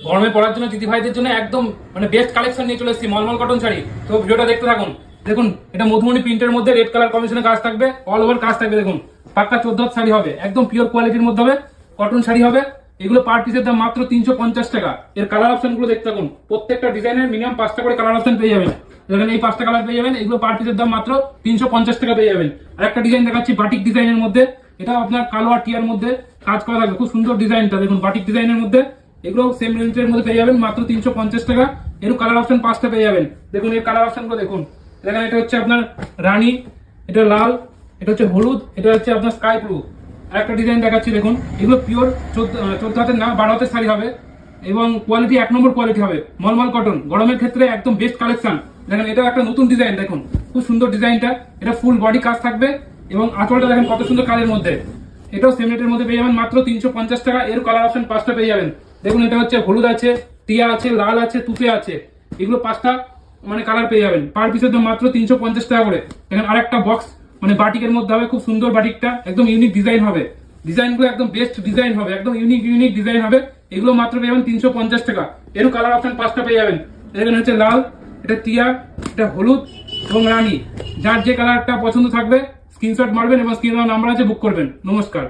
গরমে পড়ার জন্য দিদি ভাইদের জন্য একদম মানে বেস্ট কালেকশন নিয়ে চলে এসেছি মলমল কটন শাড়ি। তো ভিডিওটা দেখতে থাকুন। দেখুন এটা মধুমণি প্রিন্টের মধ্যে রেড কালার কম্বিনেশনে কাজ থাকবে, অল ওভার কাজ থাকবে। দেখুন পাক্কা 14 হাত শাড়ি হবে, একদম পিওর কোয়ালিটির মধ্যে হবে, কটন শাড়ি হবে। এগুলো পার পিসের দাম মাত্র 350 টাকা। এর কালার অপশন গুলো দেখতে থাকুন। প্রত্যেকটা ডিজাইনের মিনিমাম 5টা করে কালার অপশন পেয়ে যাবেন। দেখেন এই 5টা কালার পেয়ে যাবেন। এগুলো পার পিসের দাম মাত্র 350 টাকা পেয়ে যাবেন। আর একটা ডিজাইন দেখাচ্ছি বাটিক ডিজাইনের মধ্যে, এটা আপনার কালো আর টিয়ার মধ্যে কাজ করা থাকবে। খুব সুন্দর ডিজাইনটা দেখুন, বাটিক ডিজাইনের মধ্যে। এগুলো সেম রেঞ্জের মধ্যে পেয়ে যাবেন মাত্র 350 টাকা। এর কালার অপশন 5টা পেয়ে যাবেন। দেখুন এর কালার অপশন গুলো দেখুন। দেখেন এটা হচ্ছে আপনার রানী, এটা লাল, এটা হচ্ছে হলুদ, এটা হচ্ছে আপনার স্কাই ব্লু। আরেকটা ডিজাইন দেখাচ্ছি দেখুন। এগুলো পিওর 14 হাতের না 12 হাতের শাড়ি হবে এবং কোয়ালিটি 1 নম্বর কোয়ালিটি হবে। মলমল কটন গরমের ক্ষেত্রে একদম বেস্ট কালেকশন। দেখেন এটা একটা নতুন ডিজাইন, দেখুন খুব সুন্দর ডিজাইনটা। এটা ফুল বডি কাজ থাকবে এবং আঁচলটা দেখেন কত সুন্দর কাজের মধ্যে। এটাও সেম রেটের মধ্যে পেয়ে যাবেন মাত্র 350 টাকা। এর কালার অপশন 5টা পেয়ে যাবেন। দেখুন এটা হচ্ছে হলুদ আছে, টিয়া আছে, লাল আছে, তুতে আছে। এগুলো 5টা মানে কালার পেয়ে যাবেন। পার পিসের দাম মাত্র 350 টাকা করে। দেখেন আরেকটা বক্স মানে বাটিকের মধ্যে হবে, খুব সুন্দর বাটিকটা, একদম ইউনিক ডিজাইন হবে। ডিজাইনগুলো একদম বেস্ট ডিজাইন হবে, একদম ইউনিক ডিজাইন হবে। এগুলো মাত্র পেয়ে যাবেন 350 টাকা। এর কালার অপশন 5টা পেয়ে যাবেন। এখানে হচ্ছে লাল, এটা টিয়া, এটা হলুদ এবং রানী। যার যে কালারটা পছন্দ থাকবে স্ক্রিনশট মারবেন এবং স্ক্রিনে নাম্বার আছে, বুক করবেন। নমস্কার।